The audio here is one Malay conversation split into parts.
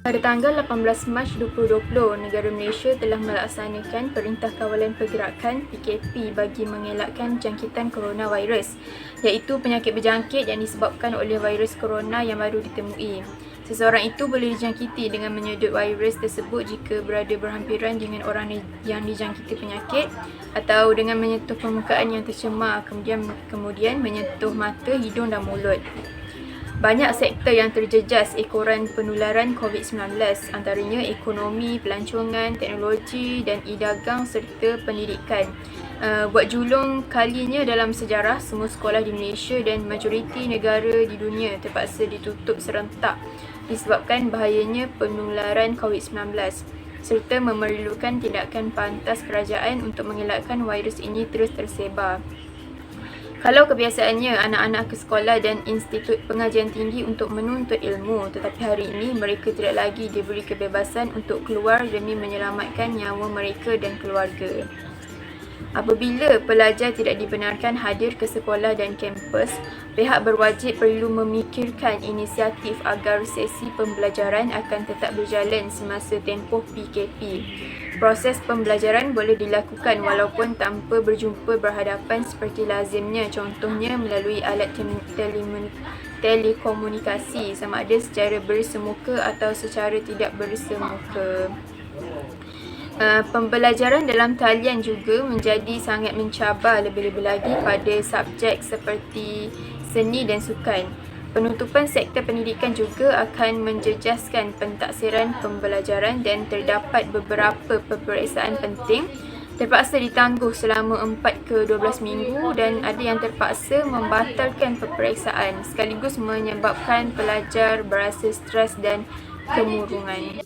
Pada tanggal 18 Mac 2020, negara Malaysia telah melaksanakan Perintah Kawalan Pergerakan PKP bagi mengelakkan jangkitan coronavirus, iaitu penyakit berjangkit yang disebabkan oleh virus corona yang baru ditemui. Seseorang itu boleh dijangkiti dengan menyedut virus tersebut jika berada berhampiran dengan orang yang dijangkiti penyakit atau dengan menyentuh permukaan yang tercemar, kemudian menyentuh mata, hidung dan mulut. Banyak sektor yang terjejas ekoran penularan COVID-19, antaranya ekonomi, pelancongan, teknologi dan e-dagang serta pendidikan. Buat julung kalinya dalam sejarah, semua sekolah di Malaysia dan majoriti negara di dunia terpaksa ditutup serentak disebabkan bahayanya penularan COVID-19 serta memerlukan tindakan pantas kerajaan untuk mengelakkan virus ini terus tersebar. Kalau kebiasaannya anak-anak ke sekolah dan institut pengajian tinggi untuk menuntut ilmu, tetapi hari ini mereka tidak lagi diberi kebebasan untuk keluar demi menyelamatkan nyawa mereka dan keluarga. Apabila pelajar tidak dibenarkan hadir ke sekolah dan kampus, pihak berwajib perlu memikirkan inisiatif agar sesi pembelajaran akan tetap berjalan semasa tempoh PKP. Proses pembelajaran boleh dilakukan walaupun tanpa berjumpa berhadapan seperti lazimnya, contohnya melalui alat telekomunikasi sama ada secara bersemuka atau secara tidak bersemuka. Pembelajaran dalam talian juga menjadi sangat mencabar, lebih-lebih lagi pada subjek seperti seni dan sukan. Penutupan sektor pendidikan juga akan menjejaskan pentaksiran pembelajaran dan terdapat beberapa peperiksaan penting terpaksa ditangguh selama 4 ke 12 minggu dan ada yang terpaksa membatalkan peperiksaan sekaligus menyebabkan pelajar berasa stres dan kemurungan.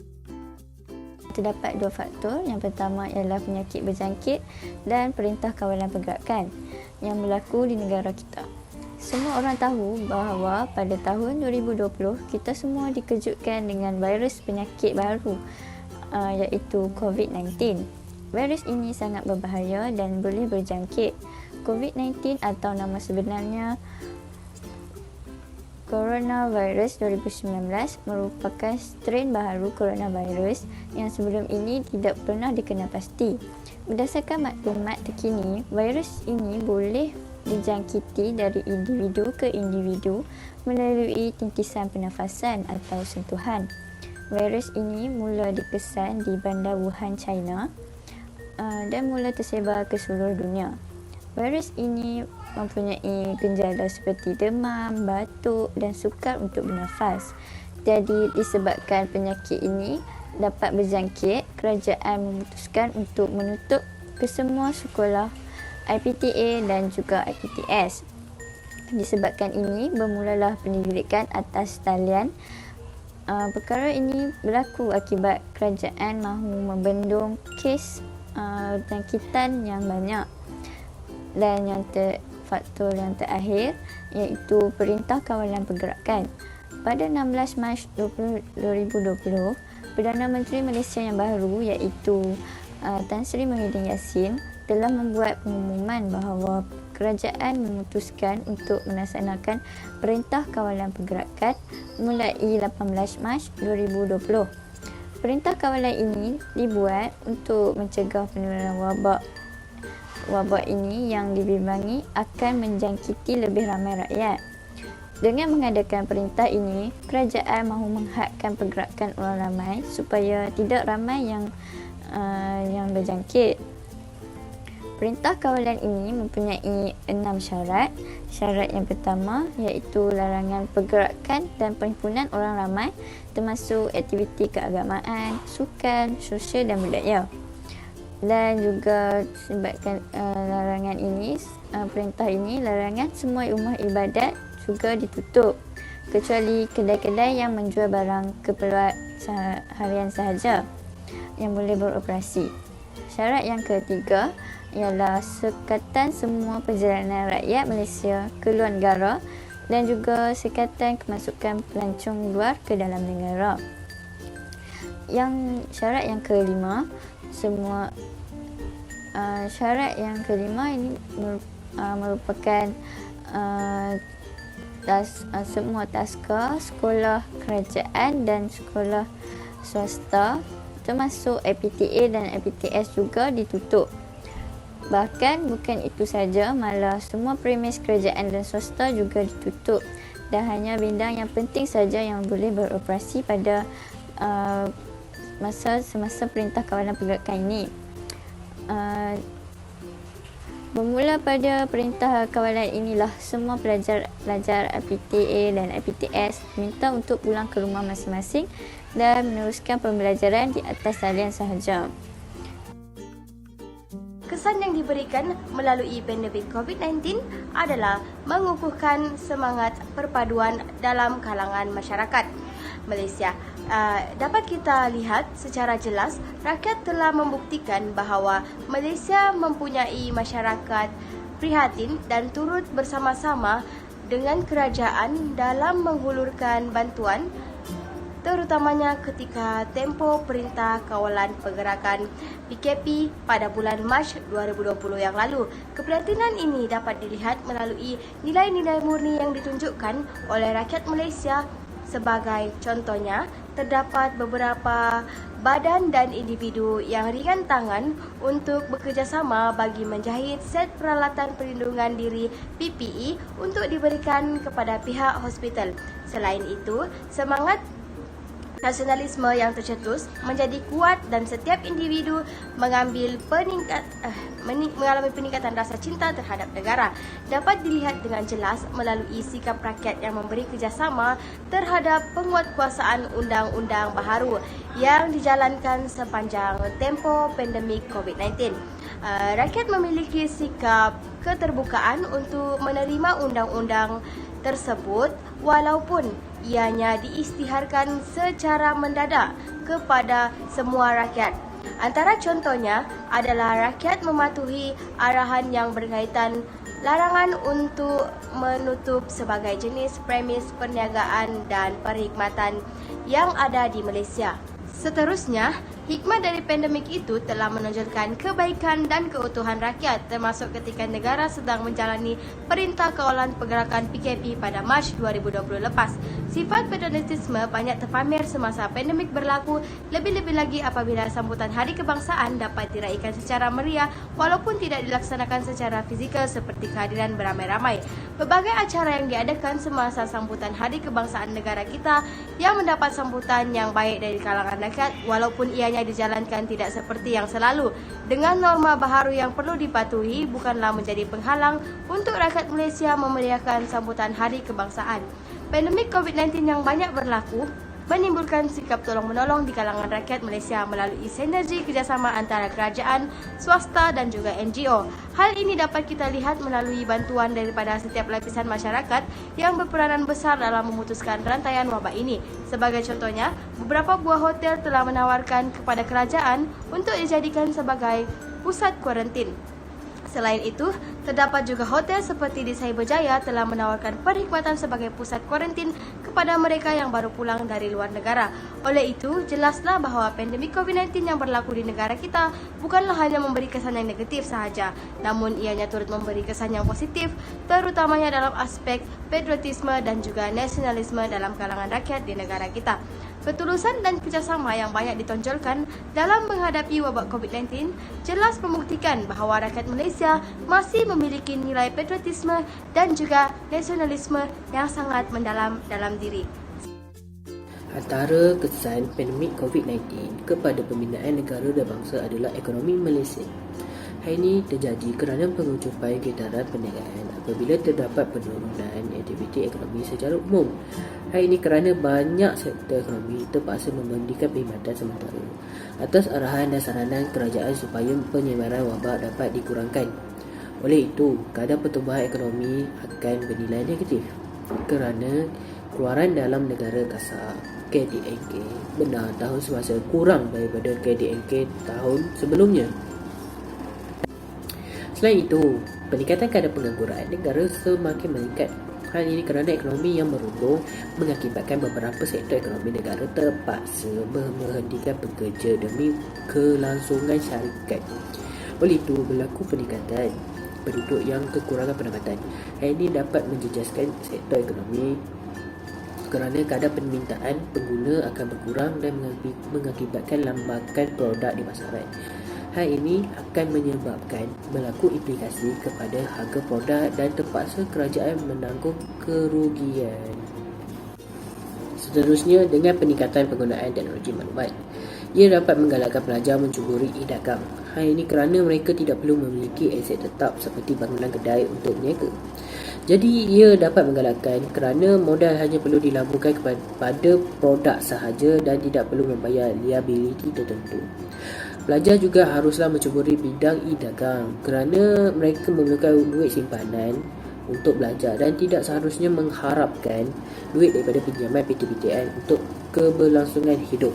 Terdapat dua faktor. Yang pertama ialah penyakit berjangkit dan Perintah Kawalan Pergerakan yang berlaku di negara kita. Semua orang tahu bahawa pada tahun 2020 kita semua dikejutkan dengan virus penyakit baru iaitu COVID-19. Virus ini sangat berbahaya dan boleh berjangkit. COVID-19 atau nama sebenarnya Coronavirus 2019 merupakan strain baharu coronavirus yang sebelum ini tidak pernah dikenal pasti. Berdasarkan maklumat terkini, virus ini boleh dijangkiti dari individu ke individu melalui tintisan pernafasan atau sentuhan. Virus ini mula dikesan di bandar Wuhan, China dan mula tersebar ke seluruh dunia. Virus ini mempunyai gejala seperti demam, batuk dan sukar untuk bernafas. Jadi disebabkan penyakit ini dapat berjangkit, kerajaan memutuskan untuk menutup kesemua sekolah IPTA dan juga IPTS. Disebabkan ini, bermulalah penyelidikan atas talian. Perkara ini berlaku akibat kerajaan mahu membendung kes jangkitan yang banyak. Dan faktor yang terakhir iaitu Perintah Kawalan Pergerakan. Pada 16 Mac 2020, Perdana Menteri Malaysia yang baru iaitu Tan Sri Muhyiddin Yassin telah membuat pengumuman bahawa kerajaan memutuskan untuk melaksanakan Perintah Kawalan Pergerakan mulai 18 Mac 2020. Perintah kawalan ini dibuat untuk mencegah penularan wabak ini yang dibimbangi akan menjangkiti lebih ramai rakyat. Dengan mengadakan perintah ini, kerajaan mahu menghadkan pergerakan orang ramai supaya tidak ramai yang berjangkit. Perintah kawalan ini mempunyai 6 syarat. Syarat yang pertama iaitu larangan pergerakan dan perhimpunan orang ramai termasuk aktiviti keagamaan, sukan, sosial dan budaya. Dan juga sebabkan larangan ini, perintah ini, larangan semua rumah ibadat juga ditutup kecuali kedai-kedai yang menjual barang keperluan harian sahaja yang boleh beroperasi. Syarat yang ketiga ialah sekatan semua perjalanan rakyat Malaysia ke luar negara dan juga sekatan kemasukan pelancong luar ke dalam negara. Syarat yang kelima, syarat yang kelima ini merupakan semua taska sekolah kerajaan dan sekolah swasta termasuk APTA dan APTS juga ditutup. Bahkan bukan itu saja, malah semua premis kerajaan dan swasta juga ditutup dan hanya bidang yang penting saja yang boleh beroperasi pada semasa Perintah Kawalan Pergerakan ini. Bermula pada Perintah Kawalan inilah semua pelajar APTA dan APTS minta untuk pulang ke rumah masing-masing dan meneruskan pembelajaran di atas talian sahaja. Kesan yang diberikan melalui pandemik COVID-19 adalah mengukuhkan semangat perpaduan dalam kalangan masyarakat Malaysia. Dapat kita lihat secara jelas, rakyat telah membuktikan bahawa Malaysia mempunyai masyarakat prihatin dan turut bersama-sama dengan kerajaan dalam menghulurkan bantuan, terutamanya ketika tempoh Perintah Kawalan Pergerakan PKP pada bulan Mac 2020 yang lalu. Keprihatinan ini dapat dilihat melalui nilai-nilai murni yang ditunjukkan oleh rakyat Malaysia. Sebagai contohnya, terdapat beberapa badan dan individu yang ringan tangan untuk bekerjasama bagi menjahit set peralatan perlindungan diri PPE untuk diberikan kepada pihak hospital. Selain itu, semangat nasionalisme yang tercetus menjadi kuat dan setiap individu mengalami peningkatan rasa cinta terhadap negara. Dapat dilihat dengan jelas melalui sikap rakyat yang memberi kerjasama terhadap penguatkuasaan undang-undang baharu yang dijalankan sepanjang tempoh pandemik COVID-19. Rakyat memiliki sikap keterbukaan untuk menerima undang-undang tersebut walaupun ianya diisytiharkan secara mendadak kepada semua rakyat. Antara contohnya adalah rakyat mematuhi arahan yang berkaitan larangan untuk menutup sebagai jenis premis perniagaan dan perkhidmatan yang ada di Malaysia. Seterusnya, hikmat dari pandemik itu telah menonjolkan kebaikan dan keutuhan rakyat, termasuk ketika negara sedang menjalani Perintah Kawalan Pergerakan PKP pada Mac 2020 lepas. Sifat patriotisme banyak terpamer semasa pandemik berlaku, lebih-lebih lagi apabila sambutan Hari Kebangsaan dapat diraikan secara meriah walaupun tidak dilaksanakan secara fizikal seperti kehadiran beramai-ramai. Berbagai acara yang diadakan semasa sambutan Hari Kebangsaan negara kita yang mendapat sambutan yang baik dari kalangan rakyat walaupun ianya dijalankan tidak seperti yang selalu. Dengan norma baharu yang perlu dipatuhi bukanlah menjadi penghalang untuk rakyat Malaysia memeriahkan sambutan Hari Kebangsaan. Pandemik COVID-19 yang banyak berlaku menimbulkan sikap tolong-menolong di kalangan rakyat Malaysia melalui sinergi kerjasama antara kerajaan, swasta dan juga NGO. Hal ini dapat kita lihat melalui bantuan daripada setiap lapisan masyarakat yang berperanan besar dalam memutuskan rantaian wabak ini. Sebagai contohnya, beberapa buah hotel telah menawarkan kepada kerajaan untuk dijadikan sebagai pusat kuarantin. Selain itu, terdapat juga hotel seperti di Cyberjaya telah menawarkan perkhidmatan sebagai pusat kuarantin kepada mereka yang baru pulang dari luar negara. Oleh itu, jelaslah bahawa pandemik COVID-19 yang berlaku di negara kita bukanlah hanya memberi kesan yang negatif sahaja, namun ianya turut memberi kesan yang positif, terutamanya dalam aspek patriotisme dan juga nasionalisme dalam kalangan rakyat di negara kita. Ketulusan dan kerjasama yang banyak ditonjolkan dalam menghadapi wabak COVID-19 jelas membuktikan bahawa rakyat Malaysia masih memiliki nilai patriotisme dan juga nasionalisme yang sangat mendalam dalam diri. Antara kesan pandemik COVID-19 kepada pembinaan negara dan bangsa adalah ekonomi Malaysia. Hal ini terjadi kerana pengucupan getaran perniagaan apabila terdapat penurunan aktiviti ekonomi secara umum. Hal ini kerana banyak sektor ekonomi terpaksa menghentikan perkhidmatan sementara atas arahan dan saranan kerajaan supaya penyebaran wabak dapat dikurangkan. Oleh itu, kadar pertumbuhan ekonomi akan bernilai negatif kerana keluaran dalam negara kasar KDNK benar tahun semasa kurang daripada KDNK tahun sebelumnya. Selain itu, peningkatan kadar pengangguran negara semakin meningkat. Hal ini kerana ekonomi yang meruntuh mengakibatkan beberapa sektor ekonomi negara terpaksa menghentikan pekerja demi kelangsungan syarikat. Oleh itu, berlaku peningkatan penduduk yang kekurangan pendapatan. Hal ini dapat menjejaskan sektor ekonomi kerana kadar permintaan pengguna akan berkurang dan mengakibatkan lambakan produk di pasaran. Hal ini akan menyebabkan berlaku implikasi kepada harga produk dan terpaksa kerajaan menanggung kerugian. Seterusnya, dengan peningkatan penggunaan teknologi maklumat, ia dapat menggalakkan pelajar mencuburi e-dagang. Hal ini kerana mereka tidak perlu memiliki aset tetap seperti bangunan kedai untuk berniaga. Jadi, ia dapat menggalakkan kerana modal hanya perlu dilaburkan kepada produk sahaja dan tidak perlu membayar liability tertentu. Pelajar juga haruslah mencuburi bidang e-dagang kerana mereka memerlukan duit simpanan untuk belajar dan tidak seharusnya mengharapkan duit daripada pinjaman PTPTN untuk keberlangsungan hidup.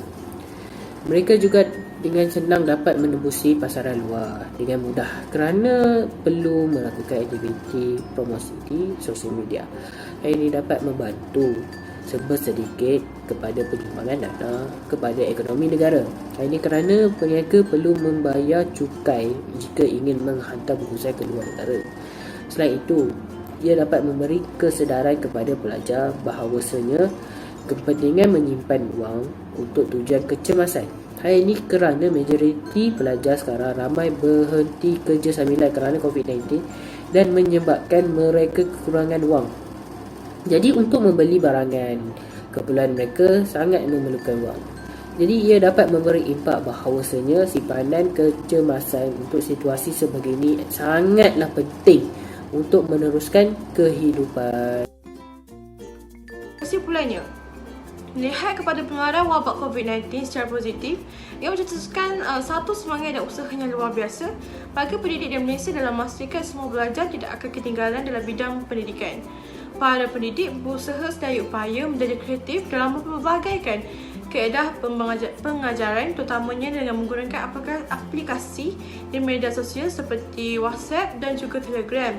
Mereka juga dengan senang dapat menembusi pasaran luar dengan mudah kerana perlu melakukan aktiviti promosi di sosial media. Hal ini dapat membantu sedikit kepada penyumbangan dana kepada ekonomi negara. Hal ini kerana peniaga perlu membayar cukai jika ingin menghantar bungkusan ke luar negara. Selain itu, ia dapat memberi kesedaran kepada pelajar bahawasanya kepentingan menyimpan wang untuk tujuan kecemasan. Hal ini kerana majoriti pelajar sekarang ramai berhenti kerja sambilan kerana COVID-19 dan menyebabkan mereka kekurangan wang. Jadi untuk membeli barangan, keperluan mereka sangat memerlukan wang. Jadi ia dapat memberi impak bahawasanya simpanan kecemasan untuk situasi sebegini sangatlah penting untuk meneruskan kehidupan. Kesimpulannya, melihat kepada penularan wabak COVID-19 secara positif, ia mencetuskan satu semangat dan usaha yang luar biasa bagi pendidik di Malaysia dalam memastikan semua pelajar tidak akan ketinggalan dalam bidang pendidikan. Para pendidik berusaha sedaya upaya menjadi kreatif dalam mempelbagaikan kaedah pengajaran, terutamanya dengan menggunakan aplikasi di media sosial seperti WhatsApp dan juga Telegram.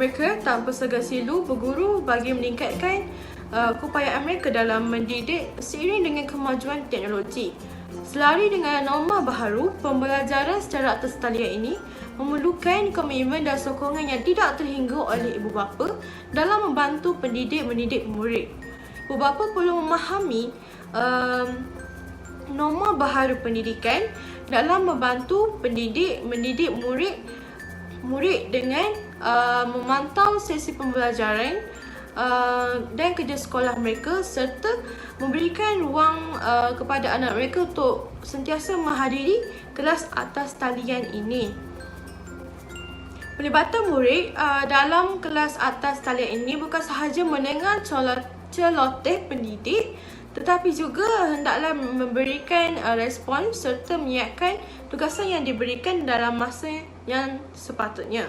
Mereka tanpa segan silu berguru bagi meningkatkan keupayaan mereka dalam mendidik seiring dengan kemajuan teknologi. Selari dengan norma baharu, pembelajaran secara atas talian ini memerlukan komitmen dan sokongan yang tidak terhingga oleh ibu bapa dalam membantu pendidik mendidik murid. Ibu bapa perlu memahami norma baharu pendidikan dalam membantu pendidik mendidik murid dengan memantau sesi pembelajaran dan kerja sekolah mereka serta memberikan ruang kepada anak mereka untuk sentiasa menghadiri kelas atas talian ini. Pelibatan murid dalam kelas atas talian ini bukan sahaja mendengar celoteh pendidik, tetapi juga hendaklah memberikan respon serta menyiapkan tugasan yang diberikan dalam masa yang sepatutnya.